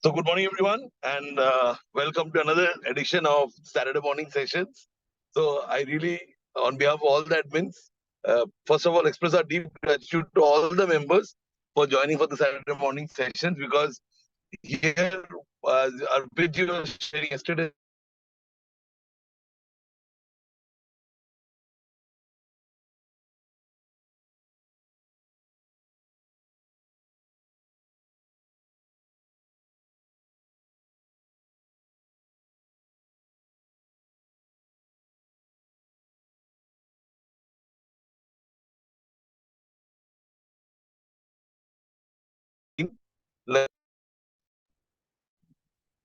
So, good morning, everyone, and welcome to another edition of Saturday Morning Sessions. So, I really, on behalf of all the admins, first of all, express our deep gratitude to all the members for joining for the Saturday Morning Sessions because here, our page was sharing yesterday.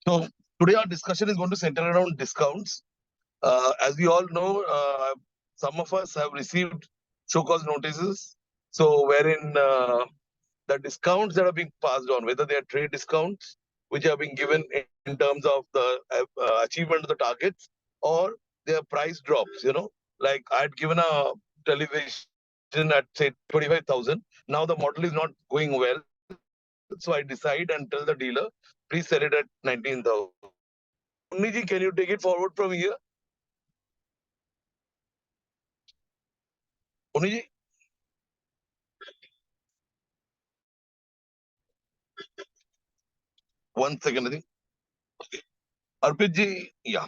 So, today our discussion is going to center around discounts. As we all know, some of us have received show cause notices. So, wherein the discounts that are being passed on, whether they are trade discounts, which are being given in terms of the achievement of the targets, or they are price drops. Like I had given a television at say 25,000. Now the model is not going well, so I decide and tell the dealer, please sell it at 19,000. Uniji, can you take it forward from here? Uniji, 1 second, I think. Okay. Arpit ji, yeah,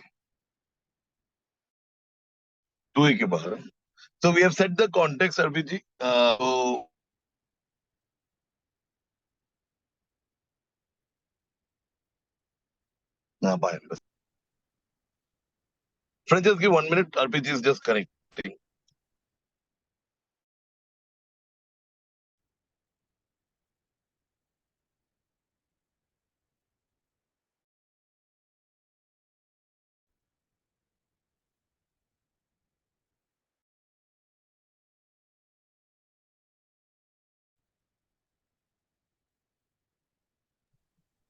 do it ke bahar. So we have set the context, Arpit ji. Bye. Friends, just give 1 minute. RPG is just connecting.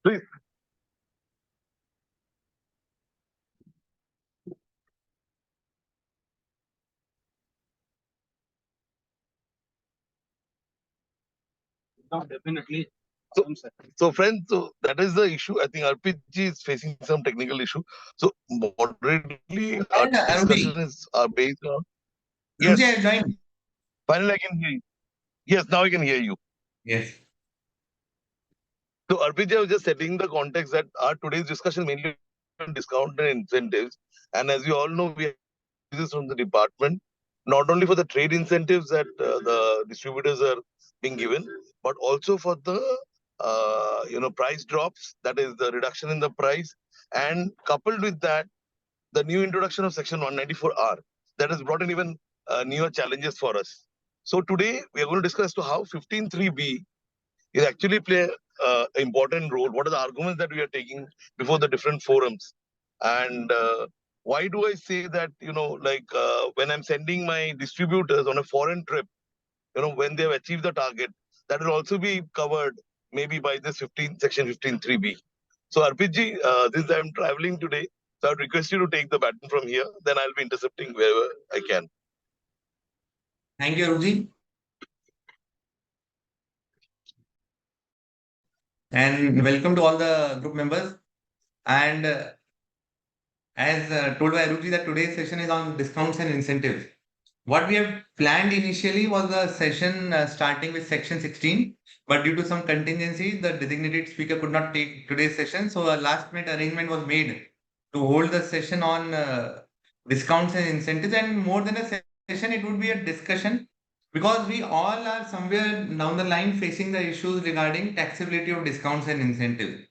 Please. No, definitely. So friends, so that is the issue. I think RPG is facing some technical issue. So moderately, our And discussion Ruby, is based on. Ruby, I Yes, joined. finally I can hear you. Yes, now I can hear you. Yes. So RPG, I was just setting the context that our today's discussion mainly on discount and incentives. And as you all know, we have this from the department, not only for the trade incentives that the distributors are being given, but also for the price drops, that is the reduction in the price, and coupled with that, the new introduction of Section 194R that has brought in even newer challenges for us. So today we are going to discuss as to how 15.3B is actually play an important role. What are the arguments that we are taking before the different forums? And why do I say that, when I'm sending my distributors on a foreign trip, when they have achieved the target, that will also be covered maybe by this Section 15.3B. So Arpit since I'm traveling today, so I would request you to take the baton from here. Then I'll be intercepting wherever I can. Thank you, Ruby. And welcome to all the group members. And as told by Ruby, that today's session is on discounts and incentives. What we have planned initially was a session starting with section 16, but due to some contingencies, the designated speaker could not take today's session. So a last minute arrangement was made to hold the session on discounts and incentives. And more than a session, it would be a discussion because we all are somewhere down the line facing the issues regarding taxability of discounts and incentives.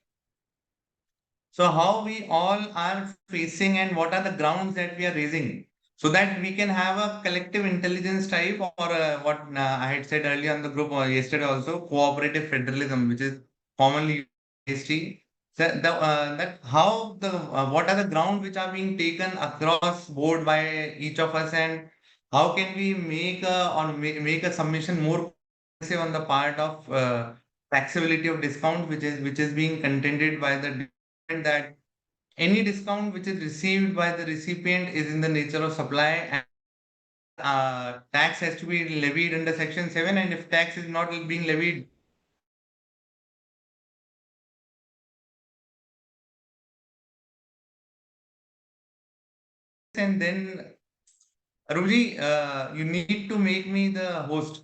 So how we all are facing and what are the grounds that we are raising so that we can have a collective intelligence type or what I had said earlier on the group or yesterday also cooperative federalism, which is commonly UST. That how the what are the grounds which are being taken across board by each of us and how can we make make a submission more aggressive on the part of taxability of discount which is being contended by the that any discount which is received by the recipient is in the nature of supply and tax has to be levied under section 7 and if tax is not being levied and then Arupji, you need to make me the host.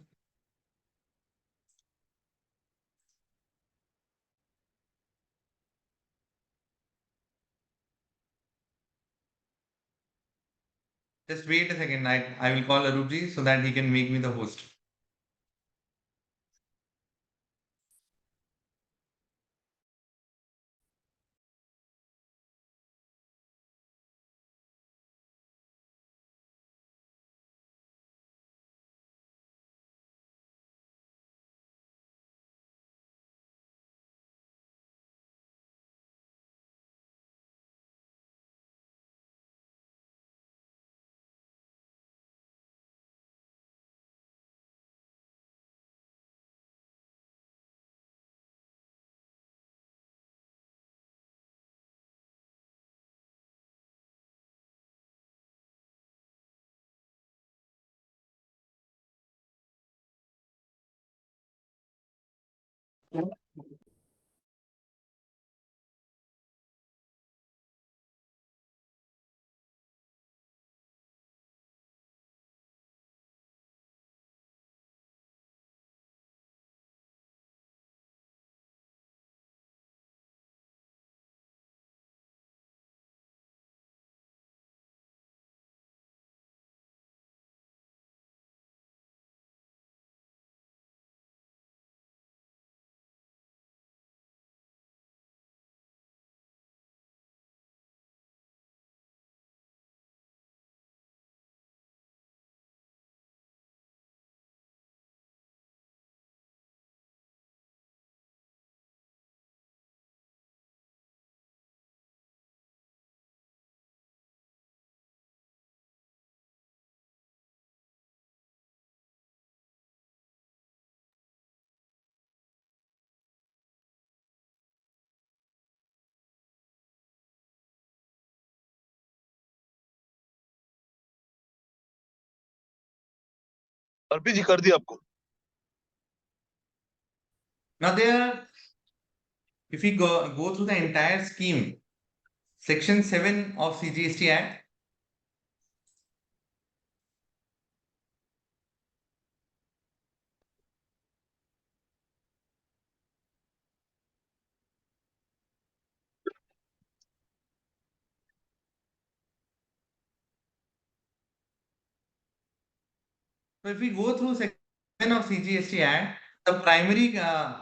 Just wait a second. I will call Arupji so that he can make me the host. Arpi जी कर दिया आपको. Now there, if we go through the entire scheme, Section 7 of CGST Act. So if we go through Section 7 of CGST Act, the primary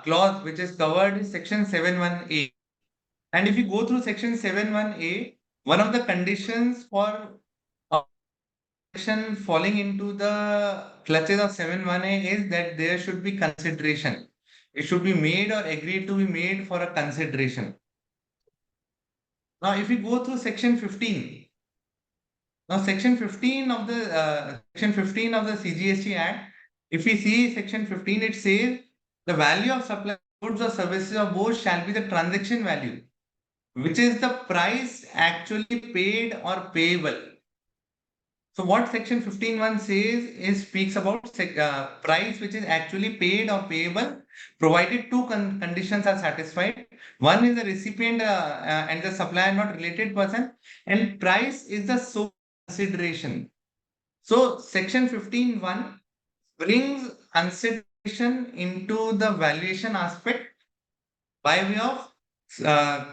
clause which is covered is Section 7(1)(a). And if you go through Section 7(1)(a), one of the conditions for section falling into the clutches of 7(1)(a) is that there should be consideration. It should be made or agreed to be made for a consideration. Now, if we go through Section 15, now Section 15 of the CGST Act, if we see Section 15, it says the value of supply goods or services of both shall be the transaction value, which is the price actually paid or payable. So what Section 15(1) says is speaks about price which is actually paid or payable, provided two conditions are satisfied. One is the recipient and the supplier not related person, and price is the sole consideration. So Section 15(1) brings consideration into the valuation aspect by way of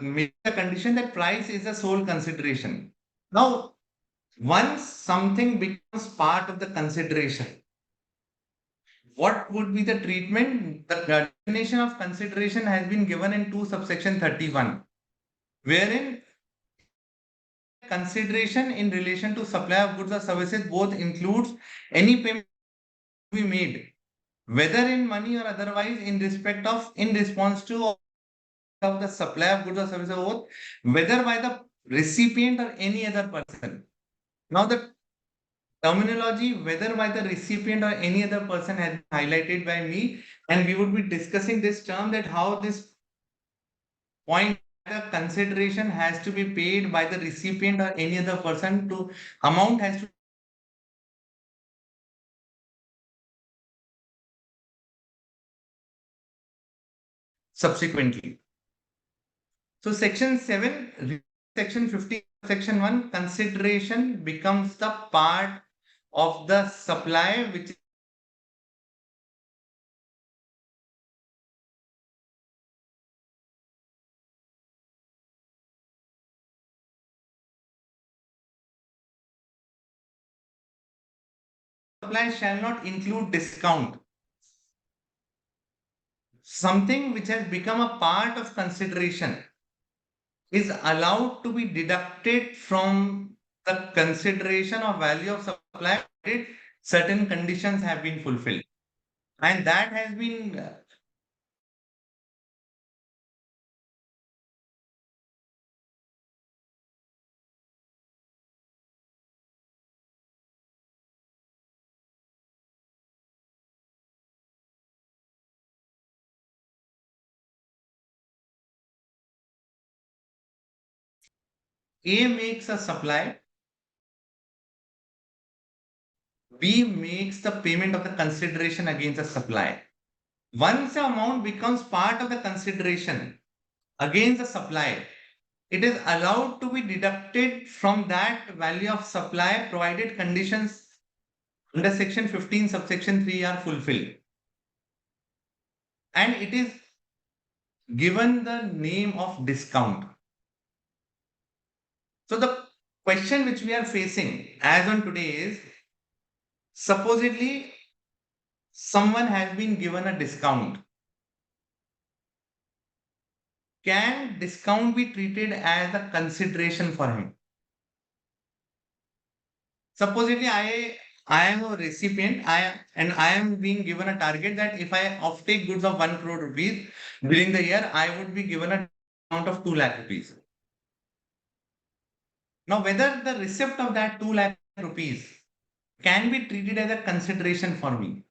making the condition that price is the sole consideration. Now, once something becomes part of the consideration, what would be the treatment? The definition of consideration has been given in 2 subsection 31, wherein consideration in relation to supply of goods or services both includes any payment to be made, whether in money or otherwise, in response to of the supply of goods or services, both, whether by the recipient or any other person. Now the terminology, whether by the recipient or any other person, has been highlighted by me, and we would be discussing this term, that how this point the consideration has to be paid by the recipient or any other person, to amount has to subsequently. So Section 7 section 15, section 1, consideration becomes the part of the supply which supply shall not include discount. Something which has become a part of consideration is allowed to be deducted from the consideration of value of supply if certain conditions have been fulfilled. And that has been A makes a supply, B makes the payment of the consideration against the supply. Once the amount becomes part of the consideration against the supply, it is allowed to be deducted from that value of supply provided conditions under section 15 subsection 3 are fulfilled. And it is given the name of discount. So the question which we are facing as on today is, supposedly someone has been given a discount. Can discount be treated as a consideration for him? Supposedly I am a recipient, and I am being given a target that if I offtake goods of 1 crore rupees during the year, I would be given a amount of 2 lakh rupees. Now, whether the receipt of that 2 lakh rupees can be treated as a consideration for me.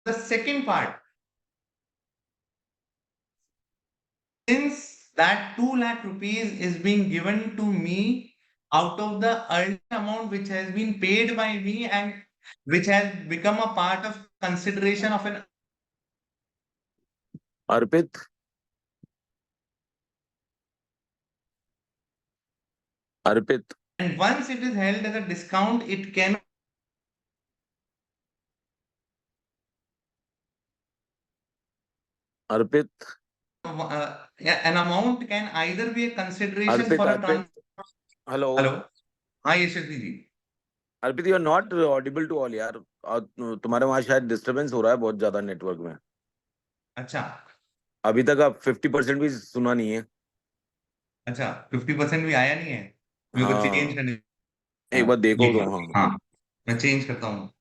The second part, since that 2 lakh rupees is being given to me out of the earlier amount which has been paid by me and which has become a part of consideration of an Arpit, Arpit, and once it is held as a discount, it can Arpit, an amount can either be a consideration Arpit, for a Arpit. Hello. Hello. हाँ Yashasvi ji. Arpit, you are not audible to all यार. तुम्हारे वहां शायद disturbance हो रहा है बहुत ज्यादा नेटवर्क में. अच्छा. अभी तक आप 50% भी सुना नहीं है. अच्छा 50% भी आया नहीं है. मेरे को चेंज करने. एक बार देखो तो. हाँ मैं चेंज करता हूँ.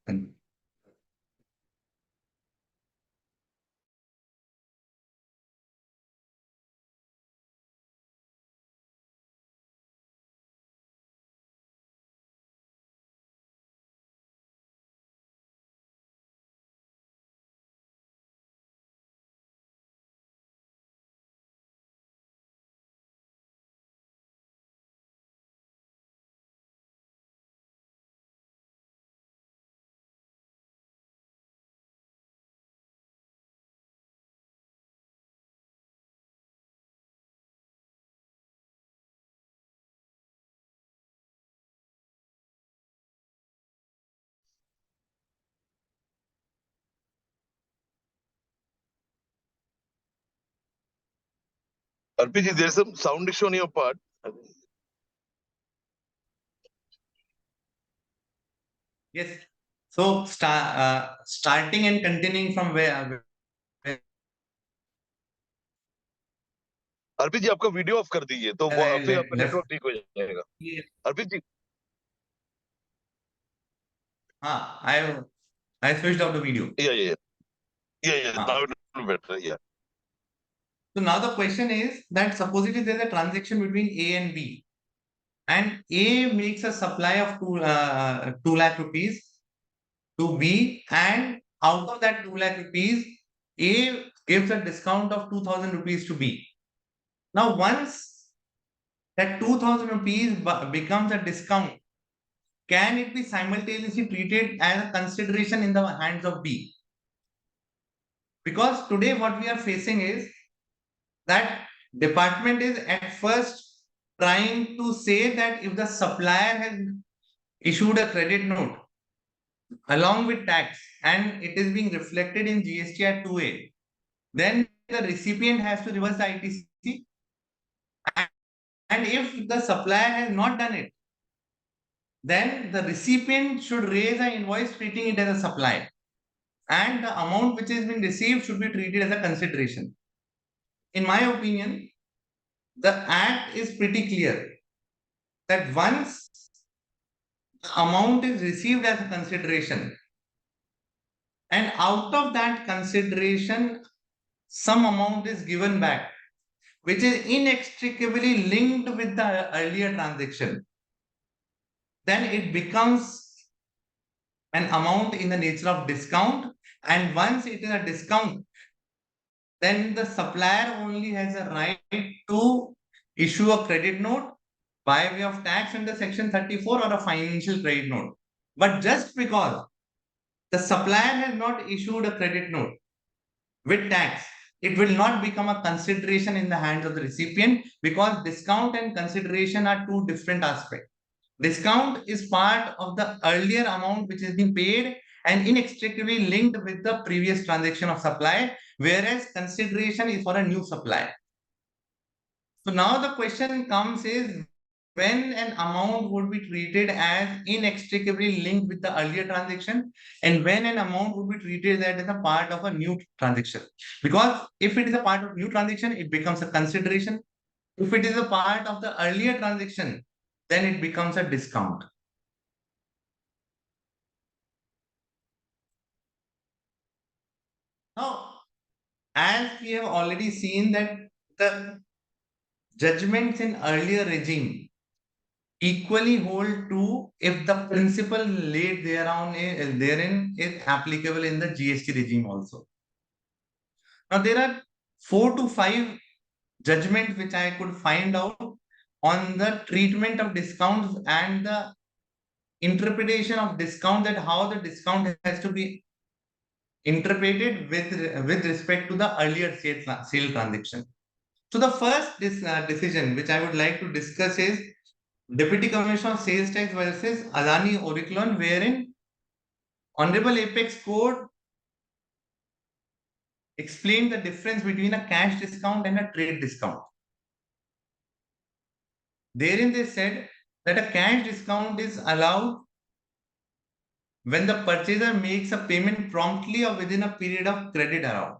Arpit ji, there's some sound issue on your part. Yes. So starting and continuing from where अर्पित जी, आपका वीडियो ऑफ कर दीजिए तो फिर आपका नेटवर्क ठीक हो जाएगा. अर्पित जी. हाँ, I switched off the video. Yeah. Now it will be better. Yeah. So now the question is that supposedly there's a transaction between A and B, and A makes a supply of 2 lakh rupees to B, and out of that 2 lakh rupees, A gives a discount of 2,000 rupees to B. Now, once that 2,000 rupees becomes a discount, can it be simultaneously treated as a consideration in the hands of B? Because today what we are facing is that department is at first trying to say that if the supplier has issued a credit note along with tax and it is being reflected in GST at 2A, then the recipient has to reverse the ITC. And if the supplier has not done it, then the recipient should raise an invoice treating it as a supply. And the amount which has been received should be treated as a consideration. In my opinion, the act is pretty clear that once the amount is received as a consideration, and out of that consideration, some amount is given back, which is inextricably linked with the earlier transaction, then it becomes an amount in the nature of discount. And once it is a discount, then the supplier only has a right to issue a credit note by way of tax under section 34 or a financial credit note. But just because the supplier has not issued a credit note with tax, it will not become a consideration in the hands of the recipient, because discount and consideration are two different aspects. Discount is part of the earlier amount which has been paid and inextricably linked with the previous transaction of supply, whereas consideration is for a new supply. So now the question comes is, when an amount would be treated as inextricably linked with the earlier transaction, and when an amount would be treated as a part of a new transaction. Because if it is a part of new transaction, it becomes a consideration. If it is a part of the earlier transaction, then it becomes a discount. Now, as we have already seen that the judgments in earlier regime equally hold true if the principle laid therein is applicable in the GST regime also. Now, there are 4 to 5 judgments which I could find out on the treatment of discounts and the interpretation of discount, that how the discount has to be interpreted with respect to the earlier sale transaction. So the first decision which I would like to discuss is Deputy Commissioner of Sales Tax versus Adani Oriclon, wherein Honorable Apex Court explained the difference between a cash discount and a trade discount. Therein they said that a cash discount is allowed when the purchaser makes a payment promptly or within a period of credit allowed.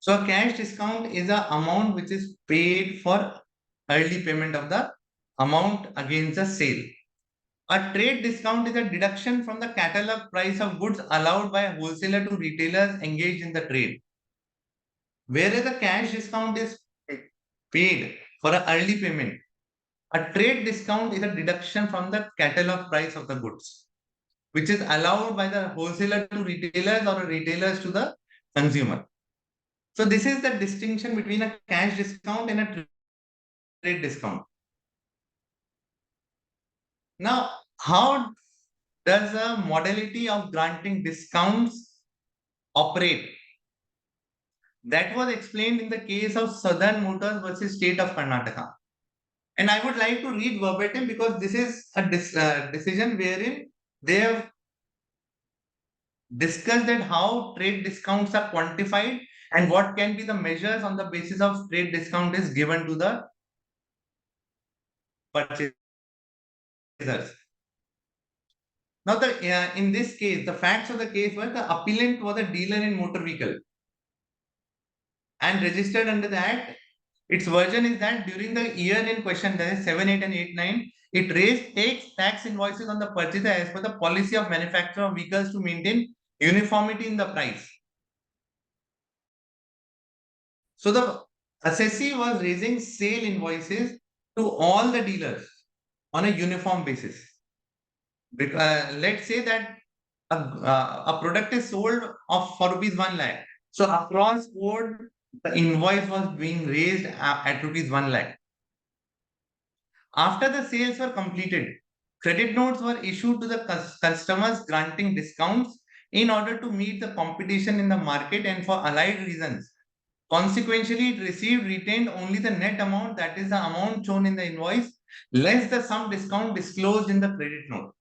So a cash discount is an amount which is paid for early payment of the amount against the sale. A trade discount is a deduction from the catalog price of goods allowed by a wholesaler to retailers engaged in the trade. Whereas a cash discount is paid for an early payment, a trade discount is a deduction from the catalog price of the goods, which is allowed by the wholesaler to retailers or retailers to the consumer. So this is the distinction between a cash discount and a trade discount. Now, how does a modality of granting discounts operate? That was explained in the case of Southern Motors versus State of Karnataka. And I would like to read verbatim, because this is a decision wherein they have discussed that how trade discounts are quantified and what can be the measures on the basis of trade discount is given to the purchasers. Now, in this case, the facts of the case were the appellant was a dealer in motor vehicle and registered under the Act. Its version is that during the year in question, that is 7, 8 and 8, 9, it takes tax invoices on the purchaser as per the policy of manufacturer of vehicles to maintain uniformity in the price. So the assessee was raising sale invoices to all the dealers on a uniform basis. Let's say that a product is sold for rupees 1 lakh. So across board, the invoice was being raised at rupees 1 lakh. After the sales were completed, credit notes were issued to the customers granting discounts in order to meet the competition in the market and for allied reasons. Consequently, it retained only the net amount, that is the amount shown in the invoice, less the sum discount disclosed in the credit note.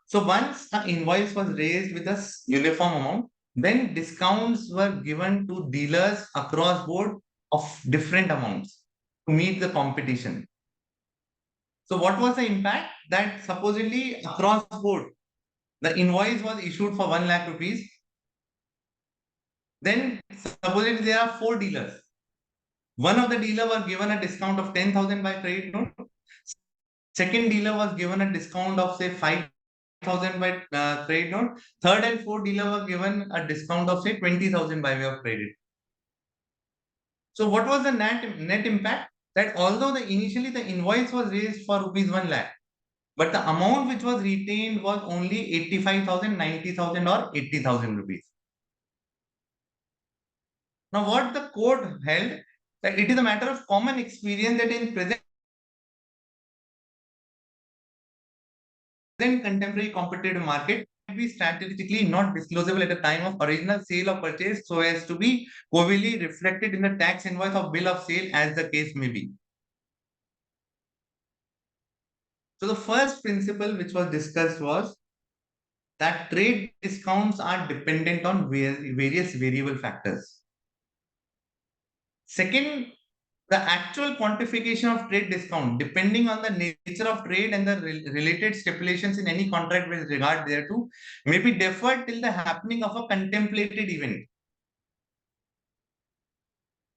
So once the invoice was raised with a uniform amount, then discounts were given to dealers across board of different amounts to meet the competition. So what was the impact? That supposedly across board, the invoice was issued for 1 lakh rupees. Then supposedly there are 4 dealers. One of the dealer was given a discount of 10,000 by credit note. Second dealer was given a discount of say 5,000 by credit note. Third and fourth dealer were given a discount of say 20,000 by way of credit. So what was the net impact? That although initially the invoice was raised for rupees 1 lakh, but the amount which was retained was only 85,000, 90,000 or 80,000 rupees. Now what the court held, that it is a matter of common experience that in present contemporary competitive market be strategically not disclosable at the time of original sale or purchase so as to be covertly reflected in the tax invoice or bill of sale as the case may be. So the first principle which was discussed was that trade discounts are dependent on various variable factors. Second, the actual quantification of trade discount, depending on the nature of trade and the related stipulations in any contract with regard thereto, may be deferred till the happening of a contemplated event.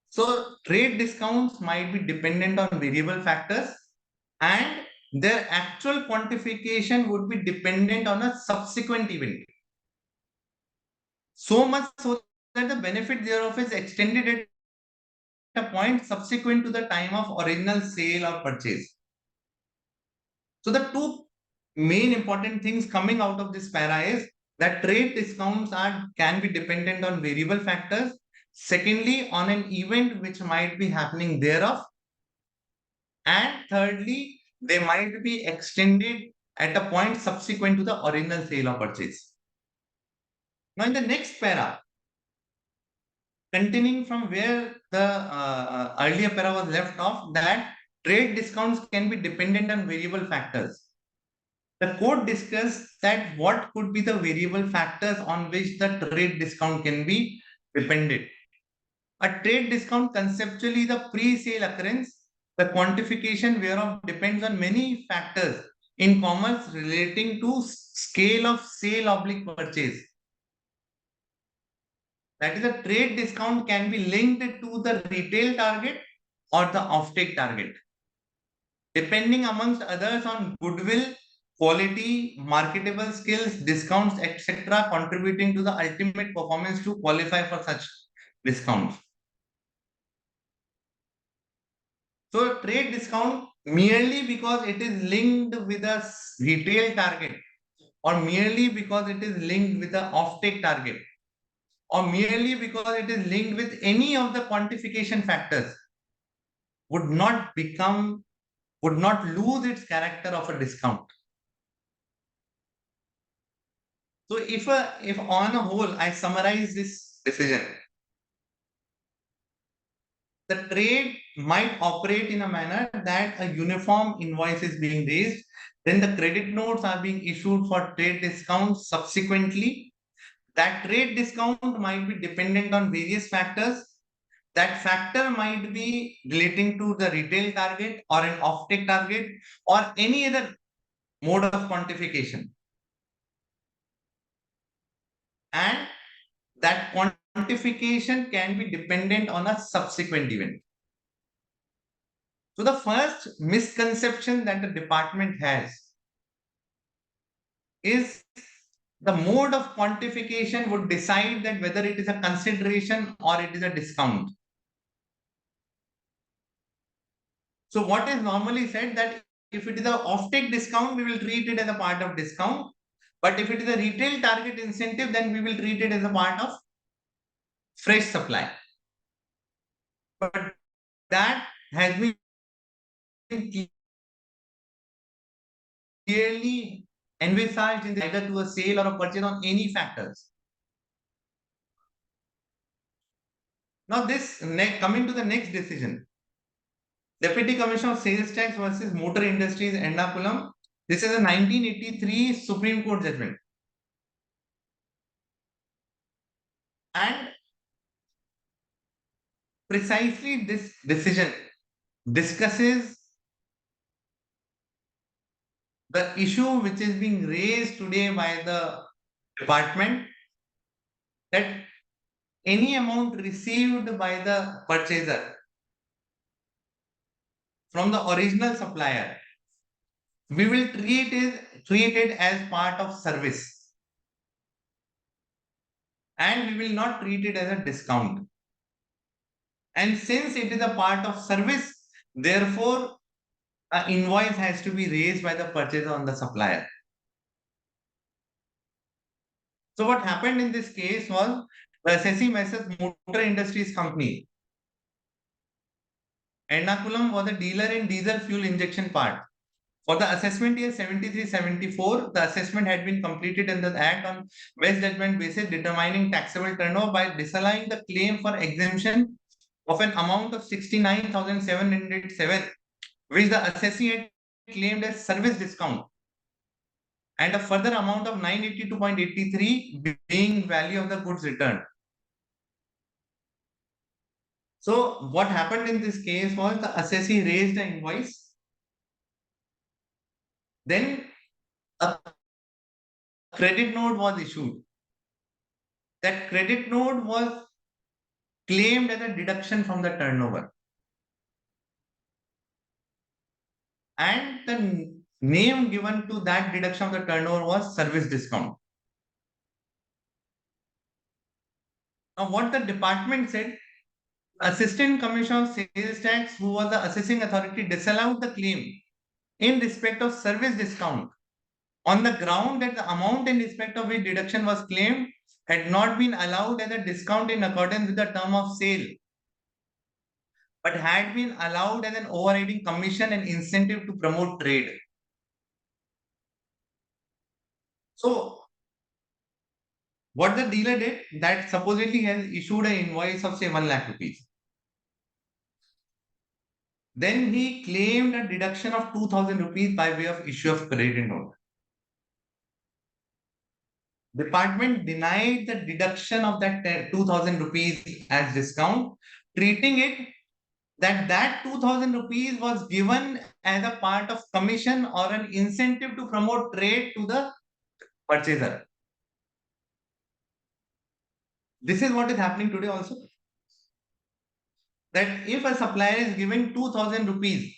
So trade discounts might be dependent on variable factors and their actual quantification would be dependent on a subsequent event. So much so that the benefit thereof is extended at a point subsequent to the time of original sale or purchase. So the two main important things coming out of this para is that trade discounts can be dependent on variable factors. Secondly, on an event which might be happening thereof. And thirdly, they might be extended at a point subsequent to the original sale or purchase. Now in the next para, continuing from where the earlier para was left off, that trade discounts can be dependent on variable factors. The court discussed that what could be the variable factors on which the trade discount can be dependent. A trade discount conceptually the pre-sale occurrence, the quantification whereof depends on many factors in commerce relating to scale of sale oblique purchase. That is, a trade discount can be linked to the retail target or the offtake target, depending amongst others on goodwill, quality, marketable skills, discounts, etc., contributing to the ultimate performance to qualify for such discounts. So trade discount merely because it is linked with a retail target or merely because it is linked with the offtake target or merely because it is linked with any of the quantification factors would not lose its character of a discount. So if on a whole I summarize this decision, the trade might operate in a manner that a uniform invoice is being raised, then the credit notes are being issued for trade discounts subsequently. That trade discount might be dependent on various factors. That factor might be relating to the retail target or an offtake target or any other mode of quantification. And that quantification can be dependent on a subsequent event. So the first misconception that the department has is the mode of quantification would decide that whether it is a consideration or it is a discount. So what is normally said that if it is an offtake discount, we will treat it as a part of discount. But if it is a retail target incentive, then we will treat it as a part of fresh supply. But that has been clearly envisaged in either to a sale or a purchase on any factors. Now coming to the next decision. Deputy Commissioner of Sales Tax versus Motor Industries, Ernakulam. This is a 1983 Supreme Court judgment. And precisely this decision discusses the issue which is being raised today by the department, that any amount received by the purchaser from the original supplier, we will treat it as part of service, and we will not treat it as a discount. And since it is a part of service, therefore an invoice has to be raised by the purchaser on the supplier. So what happened in this case was the assessee Motor Industries Company. Ernakulam was a dealer in diesel fuel injection part. For the assessment year 73-74, the assessment had been completed in the Act on best judgment basis determining taxable turnover by disallowing the claim for exemption of an amount of 69,707, which the assessee had claimed as service discount, and a further amount of 982.83 being value of the goods returned. So what happened in this case was the assessee raised the invoice. Then a credit note was issued. That credit note was claimed as a deduction from the turnover. And the name given to that deduction of the turnover was service discount. Now what the department said, Assistant Commissioner of Sales Tax, who was the assessing authority, disallowed the claim in respect of service discount on the ground that the amount in respect of which deduction was claimed had not been allowed as a discount in accordance with the term of sale, but had been allowed as an overriding commission and incentive to promote trade. So what the dealer did, that supposedly has issued an invoice of say 1 lakh rupees. Then he claimed a deduction of 2,000 rupees by way of issue of credit note. Department denied the deduction of that 2,000 rupees as discount, treating it that 2,000 rupees was given as a part of commission or an incentive to promote trade to the purchaser. This is what is happening today also. That if a supplier is giving 2,000 rupees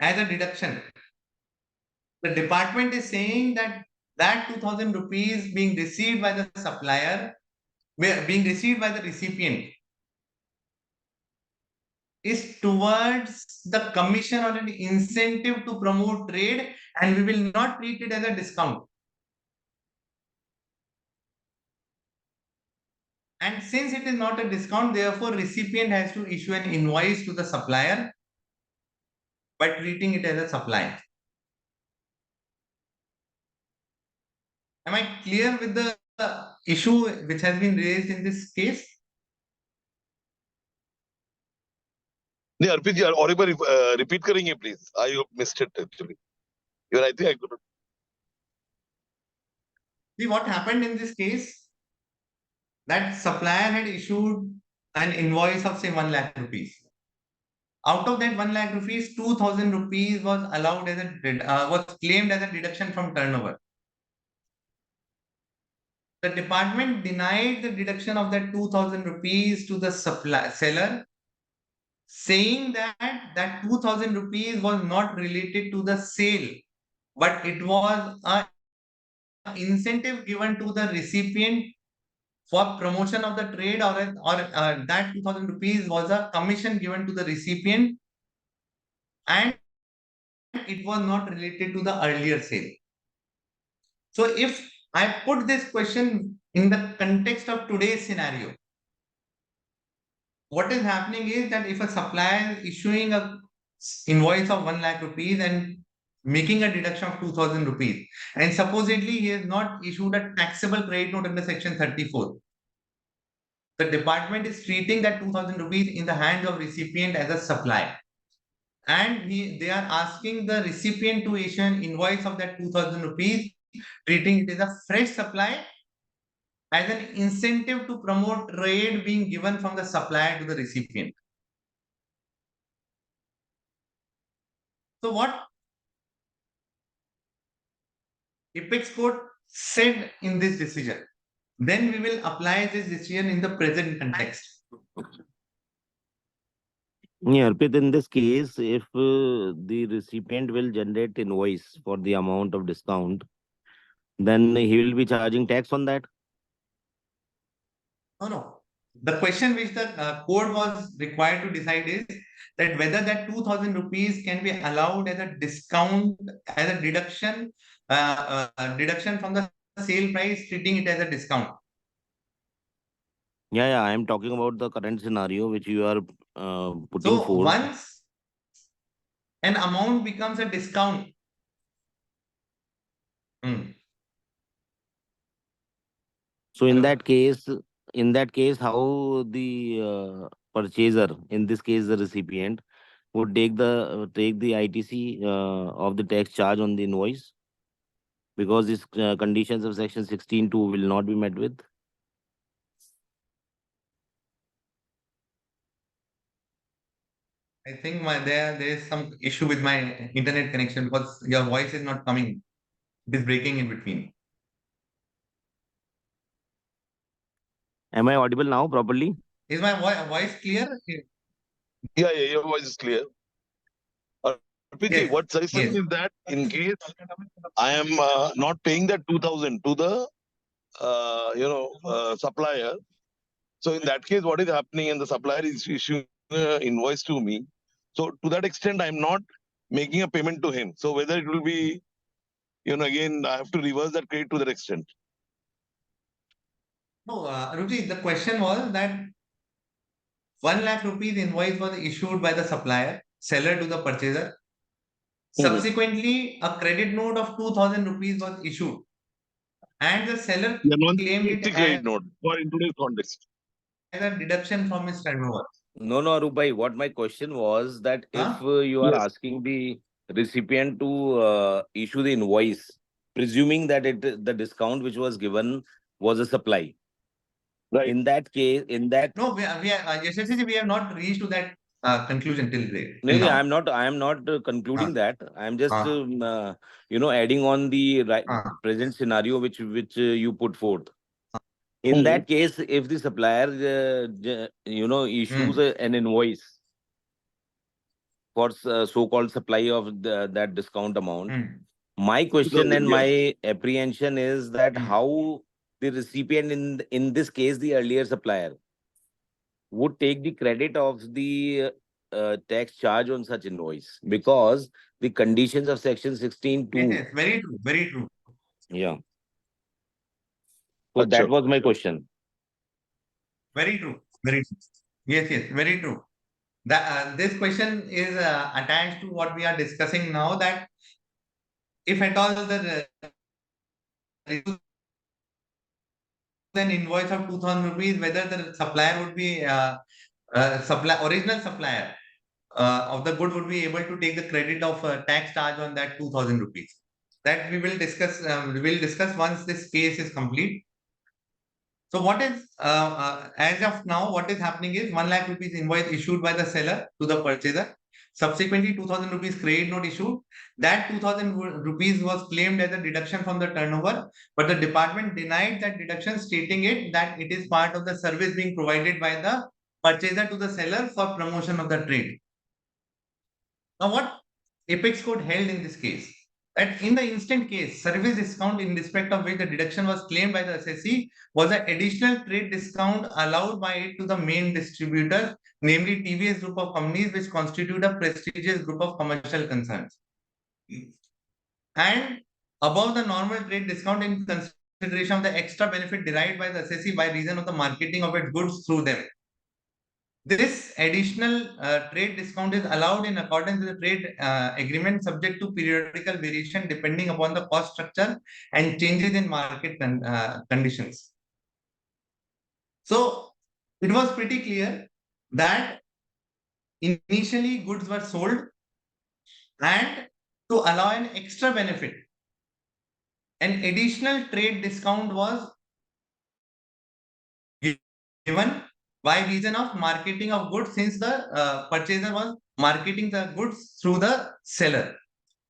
as a deduction, the department is saying that 2,000 rupees being received by the supplier, being received by the recipient, is towards the commission or an incentive to promote trade, and we will not treat it as a discount. And since it is not a discount, therefore recipient has to issue an invoice to the supplier by treating it as a supply. Am I clear with the issue which has been raised in this case? नहीं अर्पित जी और एक बार repeat करेंगे please I missed it actually even I think I could See what happened in this case, that supplier had issued an invoice of say 1 lakh rupees. Out of that 1 lakh rupees, 2,000 rupees was allowed as a was claimed as a deduction from turnover. The department denied the deduction of that 2,000 rupees to the seller, saying that 2,000 rupees was not related to the sale, but it was an incentive given to the recipient for promotion of the trade, or that 2,000 rupees was a commission given to the recipient, and it was not related to the earlier sale. So if I put this question in the context of today's scenario, what is happening is that if a supplier is issuing a invoice of 1 lakh rupees and making a deduction of 2,000 rupees, and supposedly he has not issued a taxable credit note under section 34, the department is treating that 2,000 rupees in the hands of recipient as a supply. And they are asking the recipient to issue an invoice of that 2,000 rupees, treating it as a fresh supply as an incentive to promote trade being given from the supplier to the recipient. So what Apex Court said in this decision, then we will apply this decision in the present context. Yeah, Arpit, in this case, if the recipient will generate invoice for the amount of discount, then he will be charging tax on that. No. The question which the court was required to decide is that whether that 2,000 rupees can be allowed as a discount, as a deduction, deduction from the sale price, treating it as a discount. Yeah, I am talking about the current scenario which you are putting So forth. once an amount becomes a discount, So in that case, how the purchaser, in this case the recipient, would take the ITC of the tax charge on the invoice, because these conditions of section 16(2) will not be met with. I think there is some issue with my internet connection because your voice is not coming. It is breaking in between. Am I audible now properly? Is my voice clear? Yeah, your voice is clear. Arpit ji, Yes, what suggestion yes. is that in case I am not paying that 2,000 to the supplier, so in that case, what is happening, and the supplier is issuing invoice to me. So to that extent, I'm not making a payment to him. So whether it will be, again, I have to reverse that credit to that extent. No, Ruchi, the question was that 1 lakh rupees invoice was issued by the supplier, seller to the purchaser. Subsequently, a credit note of 2,000 rupees was issued, and the seller claimed it credit note for in today's context as a deduction from his turnover. No, Arubai. What my question was that if Huh? you are Yes. asking the recipient to issue the invoice, presuming that the discount which was given was a supply. Right. In that case, No, we are Yashasvi ji, we have not reached to that conclusion till No, now. I am not concluding that. I am just Ah. adding on the present scenario which you put forth. In that case, if the supplier issues an invoice for so-called supply of that discount amount, my question and my apprehension is that how the recipient, in this case the earlier supplier, would take the credit of the tax charge on such invoice, because the conditions of section 16(2). Yes, very true, very true. Yeah. So that was my question. Very true, very true. Yes, very true. This question is attached to what we are discussing now, that if at all the an invoice of 2,000 rupees, whether the supplier would be original supplier of the good would be able to take the credit of tax charge on that 2,000 rupees. That we will discuss. We will discuss once this case is complete. So what is as of now, what is happening is 1 lakh rupees invoice issued by the seller to the purchaser. Subsequently, 2,000 rupees credit note issued. That 2,000 rupees was claimed as a deduction from the turnover, but the department denied that deduction, stating it that it is part of the service being provided by the purchaser to the seller for promotion of the trade. Now, what Apex Court held in this case? That in the instant case, service discount in respect of which the deduction was claimed by the assessee was an additional trade discount allowed by it to the main distributor, namely TVS group of companies, which constitute a prestigious group of commercial concerns. And above the normal trade discount in consideration of the extra benefit derived by the assessee by reason of the marketing of its goods through them. This additional trade discount is allowed in accordance with the trade agreement, subject to periodical variation depending upon the cost structure and changes in market conditions. So, it was pretty clear that initially goods were sold, and to allow an extra benefit, an additional trade discount was given by reason of marketing of goods, since the purchaser was marketing the goods through the seller.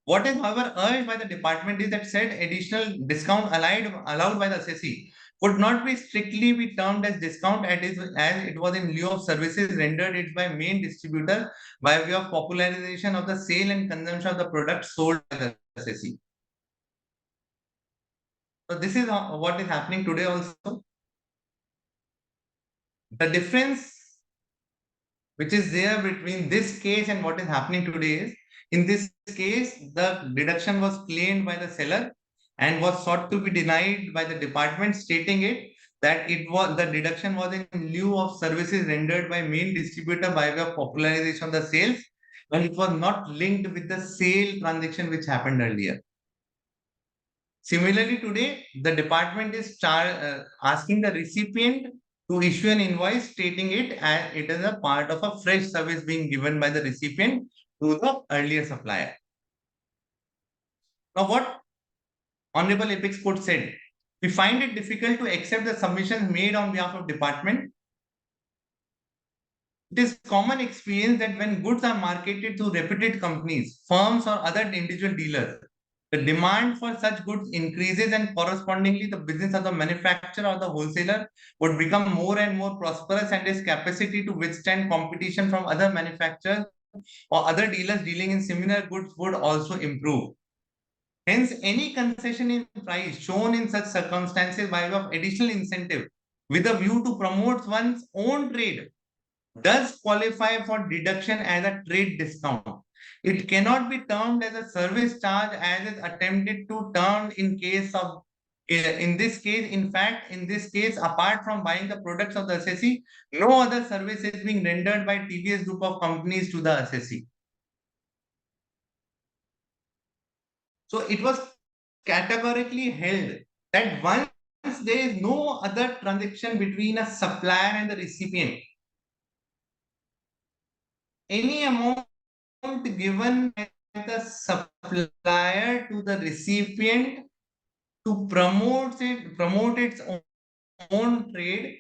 What is, however, urged by the department is that said additional discount allowed by the assessee could not be strictly be termed as discount as it was in lieu of services rendered it by main distributor by way of popularization of the sale and consumption of the product sold by the assessee. So this is what is happening today also. The difference which is there between this case and what is happening today is, in this case, the deduction was claimed by the seller and was sought to be denied by the department, stating it that it was the deduction was in lieu of services rendered by main distributor by way of popularization of the sales, and it was not linked with the sale transaction which happened earlier. Similarly, today, the department is asking the recipient to issue an invoice stating it as it is a part of a fresh service being given by the recipient to the earlier supplier. Now, what Honorable Apex Court said, we find it difficult to accept the submissions made on behalf of department. It is common experience that when goods are marketed through reputed companies, firms, or other individual dealers, the demand for such goods increases, and correspondingly the business of the manufacturer or the wholesaler would become more and more prosperous, and his capacity to withstand competition from other manufacturers or other dealers dealing in similar goods would also improve. Hence, any concession in price shown in such circumstances by way of additional incentive with a view to promote one's own trade does qualify for deduction as a trade discount. It cannot be termed as a service charge as is attempted to term in case of, in this case, in fact, in this case, apart from buying the products of the assessee, no other service is being rendered by TVS group of companies to the assessee. So it was categorically held that once there is no other transaction between a supplier and the recipient, any amount given by the supplier to the recipient to promote its own trade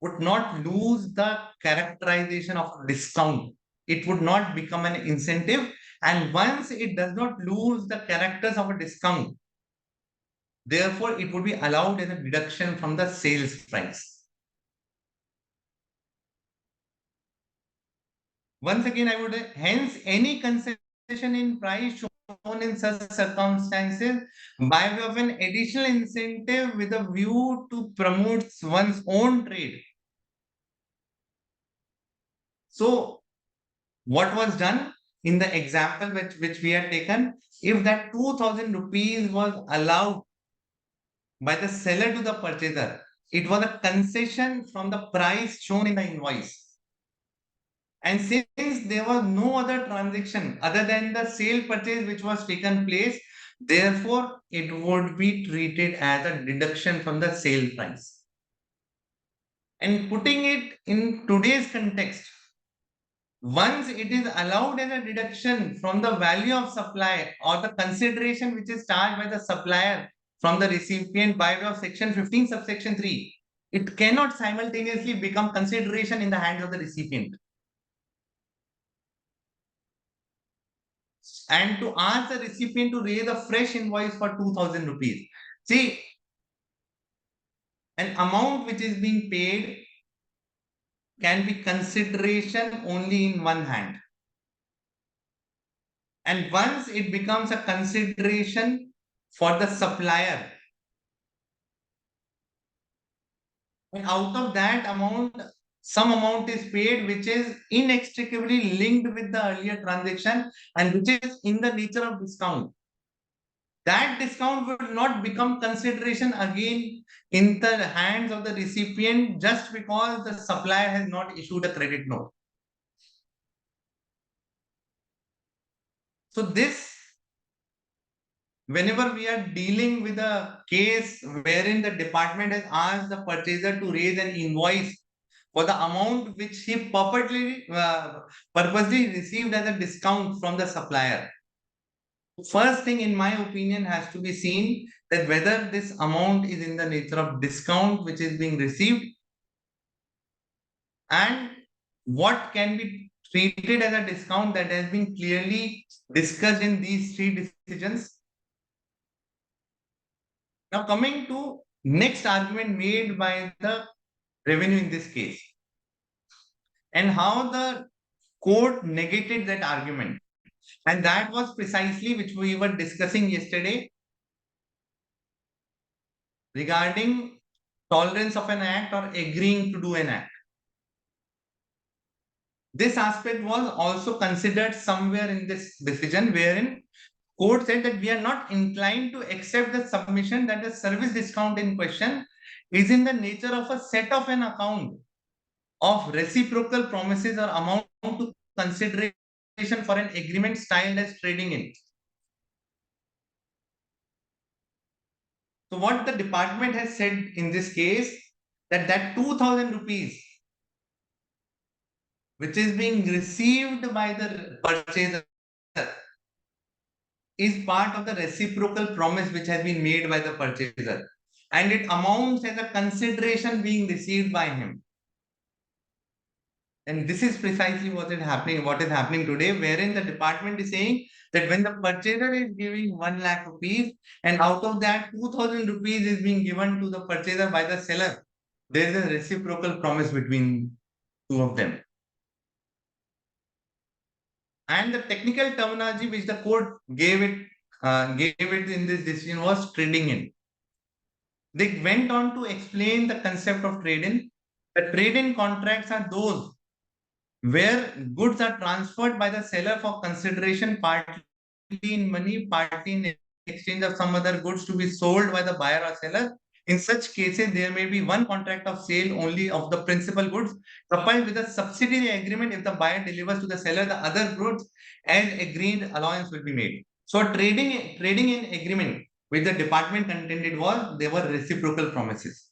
would not lose the characterization of discount. It would not become an incentive, and once it does not lose the characters of a discount, therefore it would be allowed as a deduction from the sales price. Once again, I would hence any concession in price shown in such circumstances by way of an additional incentive with a view to promote one's own trade. So, what was done in the example which we had taken, if that 2,000 rupees was allowed by the seller to the purchaser, it was a concession from the price shown in the invoice. And since there was no other transaction other than the sale purchase which was taken place, therefore it would be treated as a deduction from the sale price. And putting it in today's context, once it is allowed as a deduction from the value of supply or the consideration which is charged by the supplier from the recipient by way of section 15 subsection 3, it cannot simultaneously become consideration in the hands of the recipient. And to ask the recipient to raise a fresh invoice for 2,000 rupees. See, an amount which is being paid can be consideration only in one hand. And once it becomes a consideration for the supplier, and out of that amount, some amount is paid which is inextricably linked with the earlier transaction and which is in the nature of discount. That discount would not become consideration again in the hands of the recipient just because the supplier has not issued a credit note. So this, whenever we are dealing with a case wherein the department has asked the purchaser to raise an invoice for the amount which he purposely received as a discount from the supplier. First thing, in my opinion, has to be seen that whether this amount is in the nature of discount which is being received, and what can be treated as a discount that has been clearly discussed in these three decisions. Now, coming to next argument made by the revenue in this case, and how the court negated that argument. And that was precisely which we were discussing yesterday regarding tolerance of an act or agreeing to do an act. This aspect was also considered somewhere in this decision, wherein court said that we are not inclined to accept the submission that the service discount in question is in the nature of a set of an account of reciprocal promises or amount to consideration for an agreement styled as trading in. So what the department has said in this case, that 2,000 rupees which is being received by the purchaser is part of the reciprocal promise which has been made by the purchaser, and it amounts as a consideration being received by him. And this is precisely what is happening today, wherein the department is saying that when the purchaser is giving 1 lakh rupees, and out of that 2,000 rupees is being given to the purchaser by the seller, there is a reciprocal promise between two of them. And the technical terminology which the court gave it in this decision was trading in. They went on to explain the concept of trade-in. The trade-in contracts are those where goods are transferred by the seller for consideration, partly in money, partly in exchange of some other goods to be sold by the buyer or seller. In such cases, there may be one contract of sale only of the principal goods, coupled with a subsidiary agreement. If the buyer delivers to the seller the other goods, as agreed, allowance will be made. So trading in agreement which the department contended was there were reciprocal promises.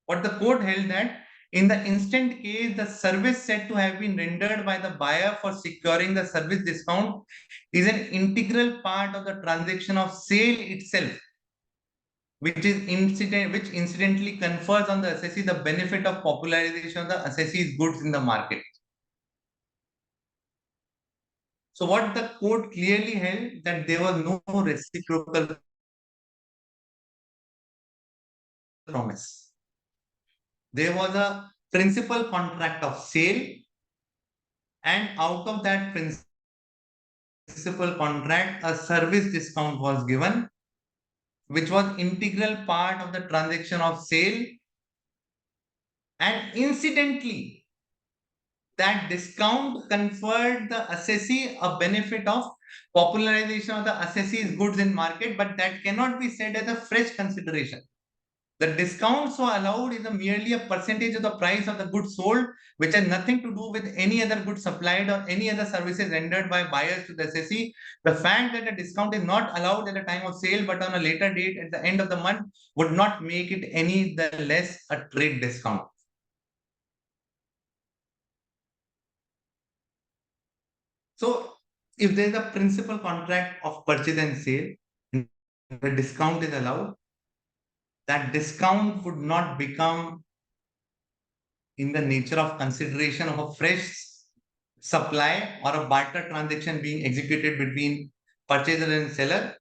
What the court held that in the instant case, the service said to have been rendered by the buyer for securing the service discount is an integral part of the transaction of sale itself, which incidentally confers on the assessee the benefit of popularization of the assessee's goods in the market. So what the court clearly held that there was no reciprocal promise. There was a principal contract of sale, and out of that principal contract, a service discount was given, which was integral part of the transaction of sale. And incidentally, that discount conferred the assessee a benefit of popularization of the assessee's goods in market, but that cannot be said as a fresh consideration. The discount so allowed is merely a percentage of the price of the goods sold, which has nothing to do with any other goods supplied or any other services rendered by buyers to the assessee. The fact that a discount is not allowed at the time of sale, but on a later date at the end of the month, would not make it any the less a trade discount. So if there is a principal contract of purchase and sale, the discount is allowed, that discount would not become in the nature of consideration of a fresh supply or a barter transaction being executed between purchaser and seller.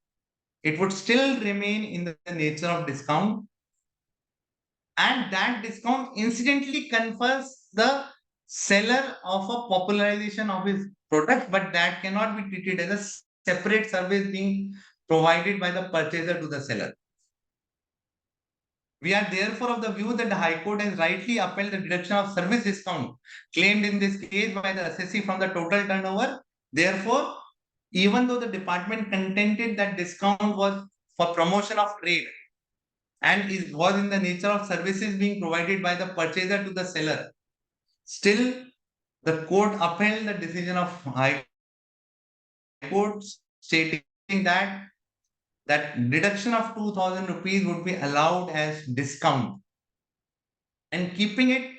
It would still remain in the nature of discount, and that discount incidentally confers the seller of a popularization of his product, but that cannot be treated as a separate service being provided by the purchaser to the seller. We are therefore of the view that the High Court has rightly upheld the deduction of service discount claimed in this case by the assessee from the total turnover. Therefore, even though the department contended that discount was for promotion of trade and was in the nature of services being provided by the purchaser to the seller, still the court upheld the decision of High Court stating that deduction of 2,000 rupees would be allowed as discount. And keeping it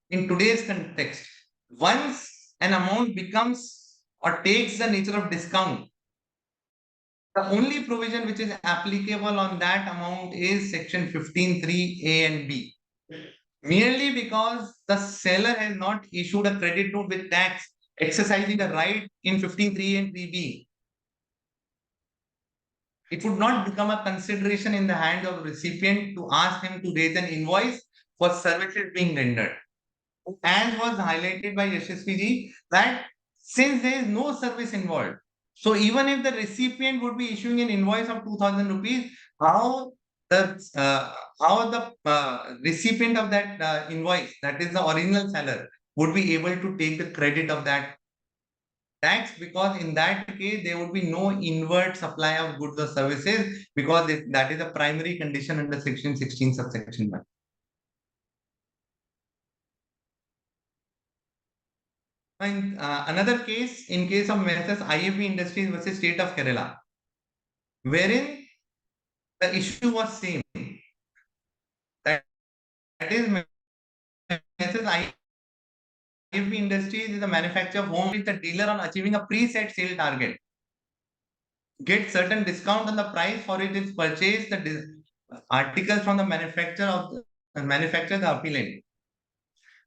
in today's context, once an amount becomes or takes the nature of discount, the only provision which is applicable on that amount is section 15(3)(a) and B. Merely because the seller has not issued a credit note with tax, exercising the right in 15(3)(a) and 3B, it would not become a consideration in the hands of the recipient to ask him to raise an invoice for services being rendered. As was highlighted by Yashasvi, that since there is no service involved, so even if the recipient would be issuing an invoice of 2,000 rupees, how the recipient of that invoice, that is the original seller, would be able to take the credit of that tax, because in that case there would be no inward supply of goods or services, because that is a primary condition under section 16 subsection 1. Another case, in case of Messrs IFB Industries versus State of Kerala, wherein the issue was same. That is, Messrs IFB Industries is a manufacturer of home with the dealer on achieving a preset sale target. Get certain discount on the price for it is purchased the articles from the manufacturer of the appellant.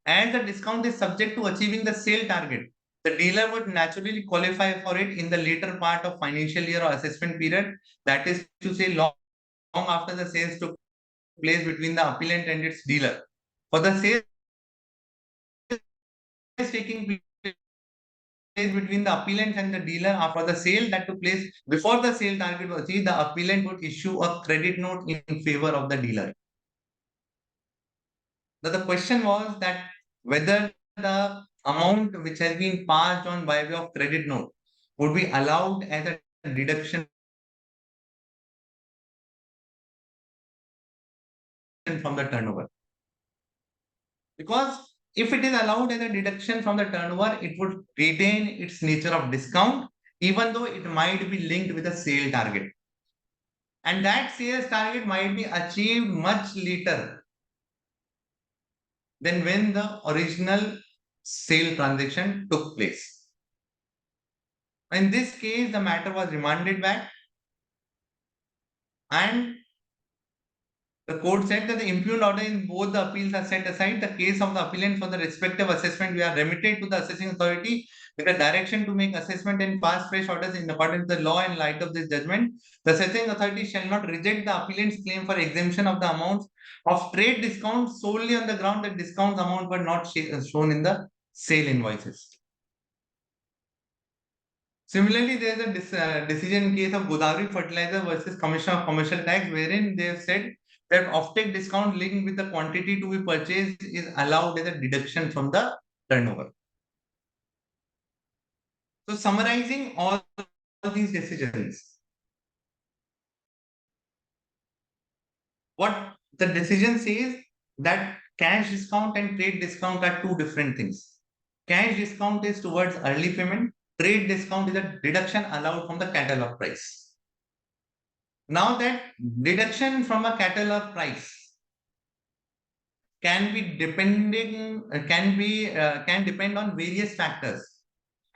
And the discount is subject to achieving the sale target. The dealer would naturally qualify for it in the later part of financial year or assessment period. That is to say, long after the sales took place between the appellant and its dealer. For the sales taking place between the appellant and the dealer, after the sale that took place before the sale target was achieved, the appellant would issue a credit note in favor of the dealer. Now the question was that whether the amount which has been passed on by way of credit note would be allowed as a deduction from the turnover. Because if it is allowed as a deduction from the turnover, it would retain its nature of discount, even though it might be linked with a sale target. And that sales target might be achieved much later than when the original sale transaction took place. In this case, the matter was remanded back, and the court said that the impugned order in both the appeals are set aside. The case of the appellant for the respective assessment we are remitted to the assessing authority with a direction to make assessment and pass fresh orders in accordance with the law in light of this judgment. The assessing authority shall not reject the appellant's claim for exemption of the amounts of trade discount solely on the ground that discount amount were not shown in the sale invoices. Similarly, there is a decision case of Godavari Fertilizer versus Commission of Commercial Tax, wherein they have said that offtake discount linked with the quantity to be purchased is allowed as a deduction from the turnover. So, summarizing all these decisions, what the decision says that cash discount and trade discount are two different things. Cash discount is towards early payment. Trade discount is a deduction allowed from the catalog price. Now that deduction from a catalog price can depend on various factors,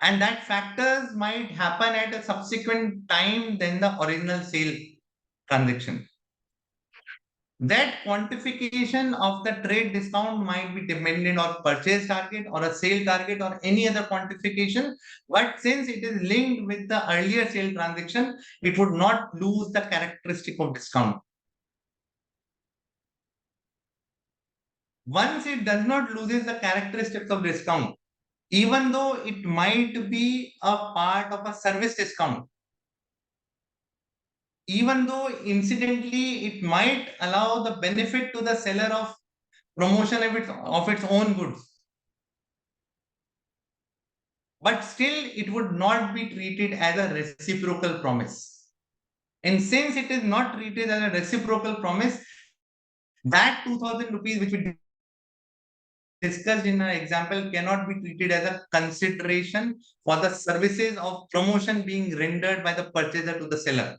and that factors might happen at a subsequent time than the original sale transaction. That quantification of the trade discount might be dependent on purchase target or a sale target or any other quantification, but since it is linked with the earlier sale transaction, it would not lose the characteristic of discount. Once it does not loses the characteristics of discount, even though it might be a part of a service discount, even though incidentally it might allow the benefit to the seller of promotion of its own goods, but still it would not be treated as a reciprocal promise. And since it is not treated as a reciprocal promise, that 2,000 rupees which we discussed in our example cannot be treated as a consideration for the services of promotion being rendered by the purchaser to the seller,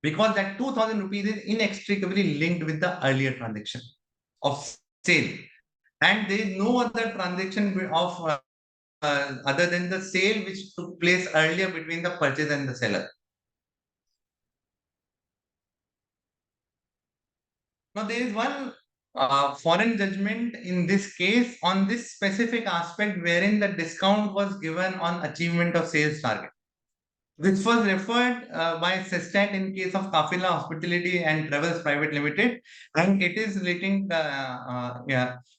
because that 2,000 rupees is inextricably linked with the earlier transaction of sale. and there is no other transaction of other than the sale which took place earlier between the purchaser and the seller. Now, there is one foreign judgment in this case on this specific aspect wherein the discount was given on achievement of sales target. This was referred by Sestat in case of Kafila Hospitality and Travels Private Limited, and it is relating.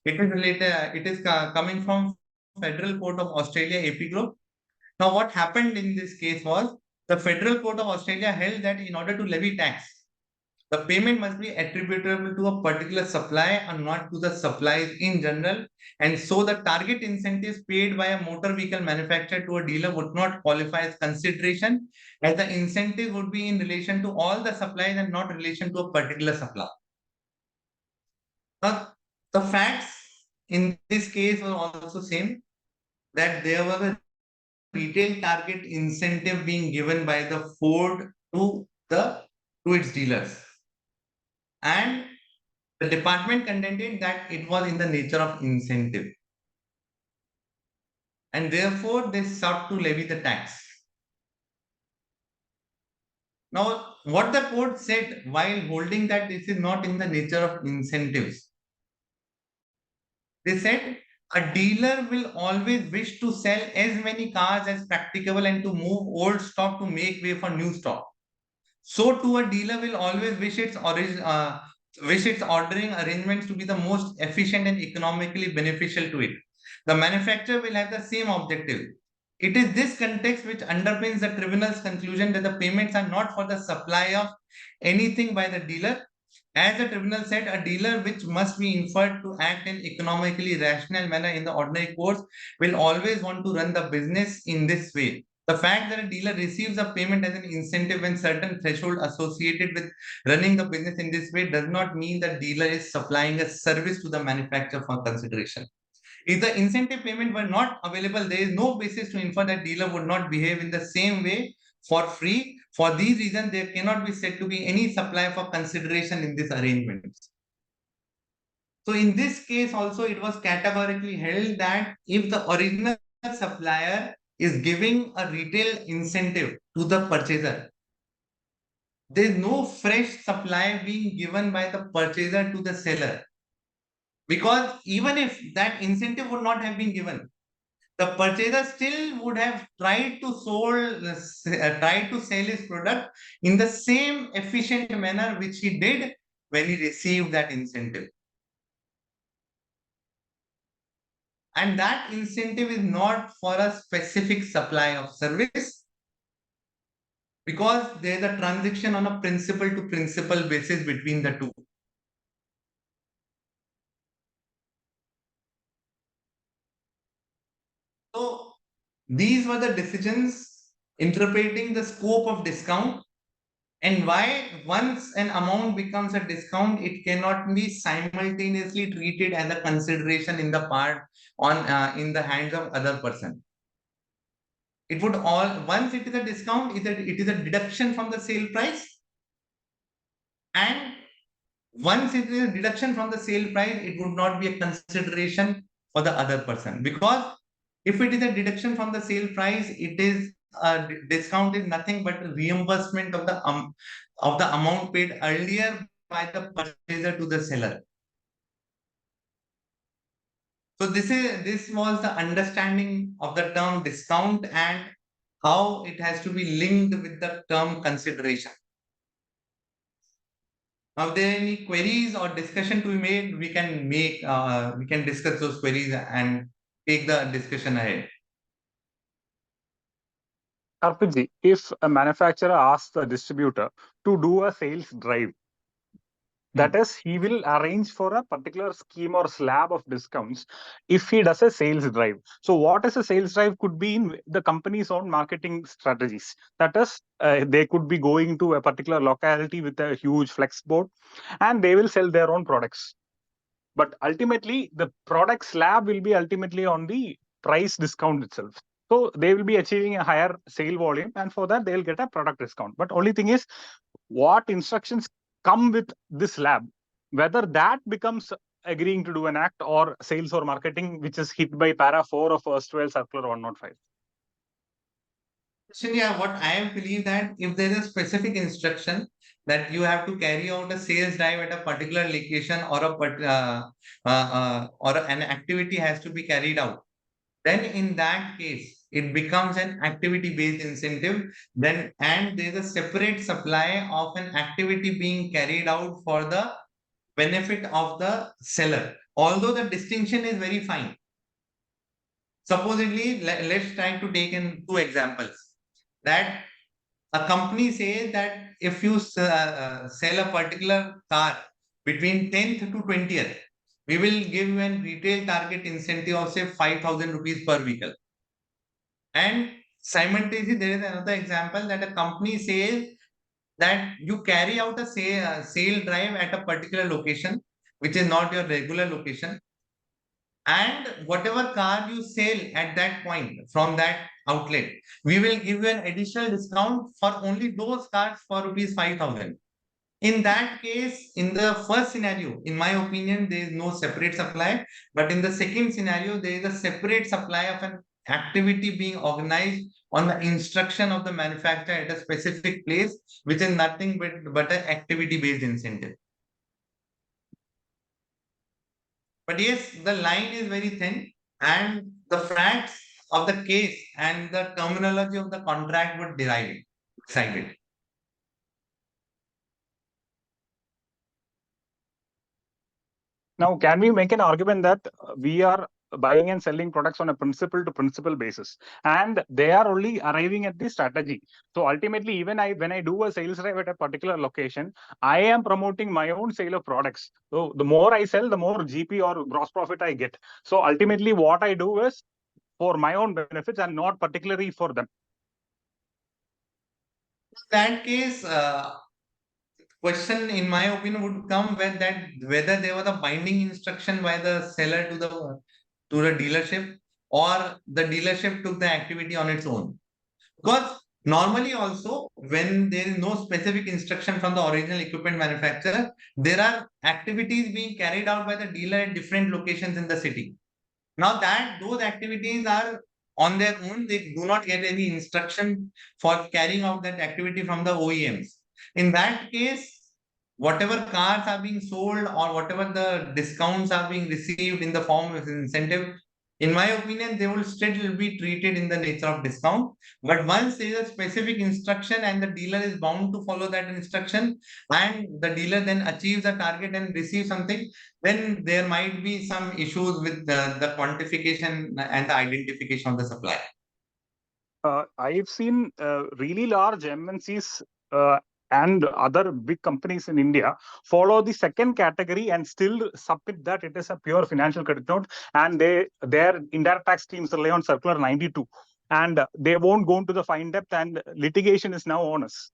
It is coming from Federal Court of Australia, AP Group. Now, what happened in this case was the Federal Court of Australia held that in order to levy tax, the payment must be attributable to a particular supply and not to the supplies in general. And so the target incentives paid by a motor vehicle manufacturer to a dealer would not qualify as consideration, as the incentive would be in relation to all the supplies and not in relation to a particular supply. Now, the facts in this case were also same, that there was a retail target incentive being given by the Ford to its dealers. And the department contended that it was in the nature of incentive. And therefore, they sought to levy the tax. Now, what the court said while holding that this is not in the nature of incentives, they said a dealer will always wish to sell as many cars as practicable and to move old stock to make way for new stock. So too, a dealer will always wish its ordering arrangements to be the most efficient and economically beneficial to it. The manufacturer will have the same objective. It is this context which underpins the tribunal's conclusion that the payments are not for the supply of anything by the dealer. As the tribunal said, a dealer which must be inferred to act in economically rational manner in the ordinary course will always want to run the business in this way. The fact that a dealer receives a payment as an incentive when certain threshold associated with running the business in this way does not mean that dealer is supplying a service to the manufacturer for consideration. If the incentive payment were not available, there is no basis to infer that dealer would not behave in the same way for free. For these reasons, there cannot be said to be any supply for consideration in this arrangement. So in this case also, it was categorically held that if the original supplier is giving a retail incentive to the purchaser, there is no fresh supply being given by the purchaser to the seller. Because even if that incentive would not have been given, the purchaser still would have tried to sell his product in the same efficient manner which he did when he received that incentive. And that incentive is not for a specific supply of service, because there is a transaction on a principal to principal basis between the two. So these were the decisions interpreting the scope of discount and why once an amount becomes a discount, it cannot be simultaneously treated as a consideration in the part on in the hands of other person. It would all, once it is a discount, it is a deduction from the sale price, and once it is a deduction from the sale price, it would not be a consideration for the other person, because if it is a deduction from the sale price, it is a discount is nothing but a reimbursement of the amount paid earlier by the purchaser to the seller. So this was the understanding of the term discount and how it has to be linked with the term consideration. Now, if there are any queries or discussion to be made, we can discuss those queries and take the discussion ahead. Arpitji, if a manufacturer asks the distributor to do a sales drive, that is, he will arrange for a particular scheme or slab of discounts if he does a sales drive. So what is a sales drive could be in the company's own marketing strategies. That is, they could be going to a particular locality with a huge flex board and they will sell their own products. But ultimately, the product slab will be ultimately on the price discount itself. So they will be achieving a higher sale volume, and for that, they'll get a product discount. But only thing is, what instructions come with this slab, whether that becomes agreeing to do an act or sales or marketing which is hit by para 4 of erstwhile circular 105. So yeah, what I believe that if there is a specific instruction that you have to carry out a sales drive at a particular location or or an activity has to be carried out, then in that case it becomes an activity based incentive. Then and there is a separate supply of an activity being carried out for the benefit of the seller. Although the distinction is very fine. Supposedly, let's try to take in two examples. That a company says that if you sell a particular car between 10th to 20th, we will give you a retail target incentive of say 5,000 rupees per vehicle. And simultaneously, there is another example that a company says that you carry out a sale drive at a particular location, which is not your regular location. And whatever car you sell at that point from that outlet, we will give you an additional discount for only those cars for rupees 5,000. In that case, in the first scenario, in my opinion, there is no separate supply. But in the second scenario, there is a separate supply of an activity being organized on the instruction of the manufacturer at a specific place, which is nothing but an activity-based incentive. But yes, the line is very thin, and the facts of the case and the terminology of the contract would decide it. Now, can we make an argument that we are buying and selling products on a principle to principle basis, and they are only arriving at the strategy? So ultimately, even when I do a sales drive at a particular location, I am promoting my own sale of products. So the more I sell, the more GP or gross profit I get. So ultimately, what I do is for my own benefits and not particularly for them. In that case, question in my opinion would come when that whether there was a binding instruction by the seller to the dealership, or the dealership took the activity on its own. Because normally also when there is no specific instruction from the original equipment manufacturer, there are activities being carried out by the dealer at different locations in the city. Now that those activities are on their own, they do not get any instruction for carrying out that activity from the OEMs. In that case, whatever cars are being sold or whatever the discounts are being received in the form of incentive, in my opinion, they will still be treated in the nature of discount. But once there is a specific instruction and the dealer is bound to follow that instruction, and the dealer then achieves a target and receives something, then there might be some issues with the quantification and the identification of the supplier. I've seen really large MNCs and other big companies in India follow the second category and still submit that it is a pure financial credit note, and their indirect tax schemes rely on Circular 92, and they won't go into the fine depth, and litigation is now on us.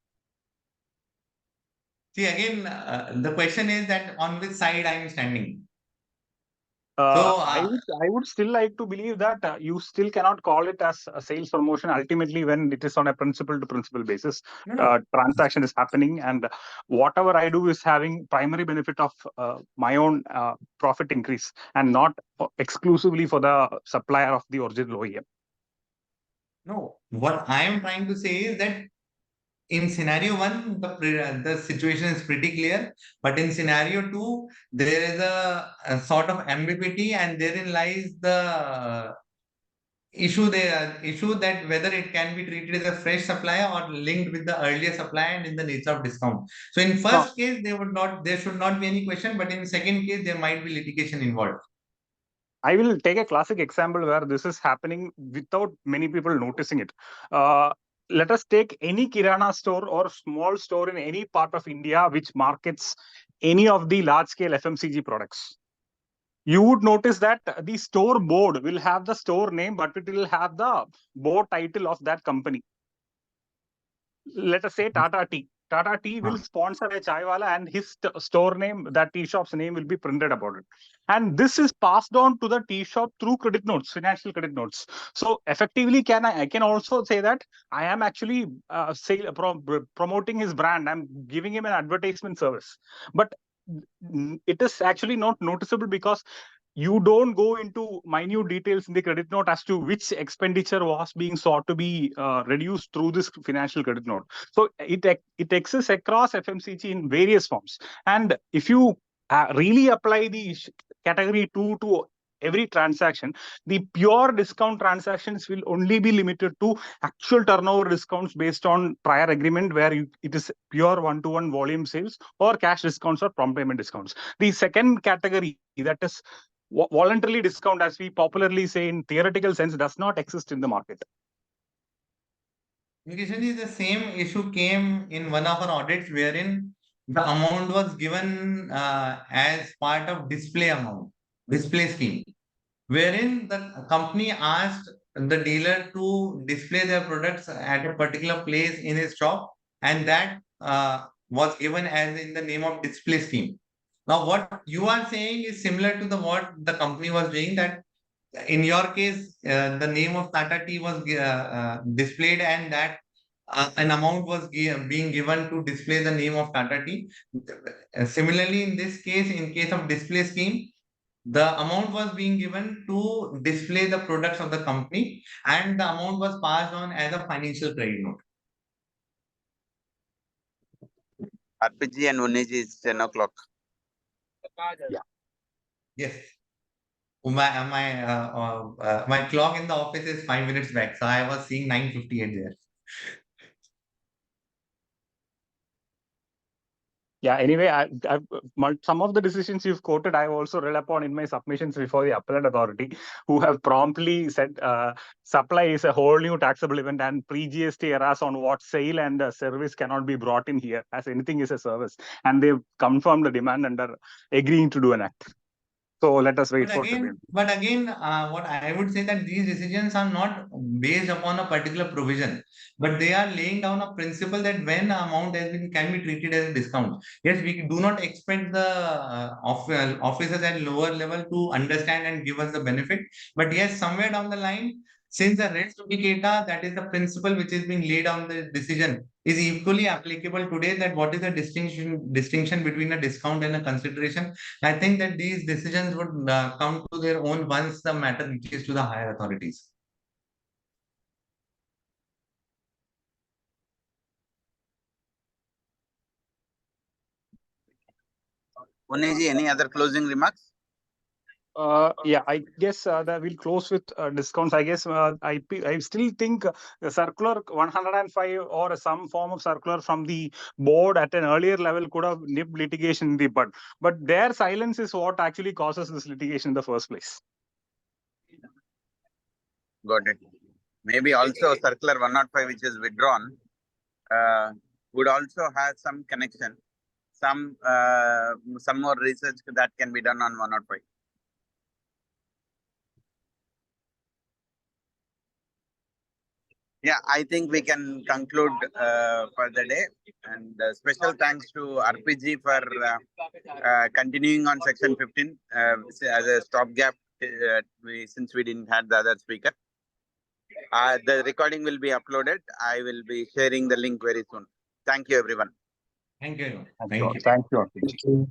See, again, the question is that on which side I am standing. I would still like to believe that you still cannot call it as a sales promotion ultimately when it is on a principle to principle basis. Transaction is happening, and whatever I do is having primary benefit of my own profit increase and not exclusively for the supplier of the original OEM. No, what I am trying to say is that in scenario one, the situation is pretty clear, but in scenario two, there is a sort of ambiguity, and therein lies the issue that whether it can be treated as a fresh supplier or linked with the earlier supplier and in the nature of discount. So in first case, there should not be any question, but in second case, there might be litigation involved. I will take a classic example where this is happening without many people noticing it. Let us take any Kirana store or small store in any part of India which markets any of the large-scale FMCG products. You would notice that the store board will have the store name, but it will have the board title of that company. Let us say Tata Tea. Tata Tea will sponsor a chaiwala, and his store name, that tea shop's name, will be printed about it. And this is passed on to the tea shop through credit notes, financial credit notes. So effectively, I can also say that I am actually promoting his brand. I'm giving him an advertisement service. But it is actually not noticeable because you don't go into minute details in the credit note as to which expenditure was being sought to be reduced through this financial credit note. So it exists across FMCG in various forms. And if you really apply the category 2 to every transaction, the pure discount transactions will only be limited to actual turnover discounts based on prior agreement, where it is pure one-to-one volume sales, or cash discounts or prompt payment discounts. The second category, that is voluntarily discount, as we popularly say in theoretical sense, does not exist in the market. Kishanji, the same issue came in one of our audits wherein the amount was given as part of display scheme, wherein the company asked the dealer to display their products at a particular place in his shop, and that was given as in the name of display scheme. Now, what you are saying is similar to what the company was doing, that in your case, the name of Tata Tea was displayed, and that an amount was being given to display the name of Tata Tea. Similarly, in this case, in case of display scheme, the amount was being given to display the products of the company, and the amount was passed on as a financial credit note. RPG and Uneji is 10 o'clock. Yeah. Yes. My clock in the office is 5 minutes back, so I was seeing 9:58 there. Yeah, anyway, some of the decisions you've quoted, I've also read upon in my submissions before the appellate authority, who have promptly said supply is a whole new taxable event, and pre-GST eras on what sale and service cannot be brought in here, as anything is a service. And they've confirmed the demand under agreeing to do an act. So let us wait for it. But again, what I would say, that these decisions are not based upon a particular provision, but they are laying down a principle that when amount can be treated as a discount. Yes, we do not expect the officers at lower level to understand and give us the benefit, but yes, somewhere down the line, since the res judicata, that is the principle which is being laid on the decision, is equally applicable today, that what is the distinction between a discount and a consideration. I think that these decisions would come to their own once the matter reaches to the higher authorities. Uneji, any other closing remarks? Yeah, I guess that we'll close with discounts. I guess I still think the circular 105 or some form of circular from the board at an earlier level could have nipped litigation in the bud. But their silence is what actually causes this litigation in the first place. Got it. Maybe also circular 105, which is withdrawn, would also have some connection. Some more research that can be done on 105. Yeah, I think we can conclude for the day. And special thanks to RPG for continuing on section 15 as a stopgap since we didn't have the other speaker. The recording will be uploaded. I will be sharing the link very soon. Thank you, everyone. Thank you. Thank you.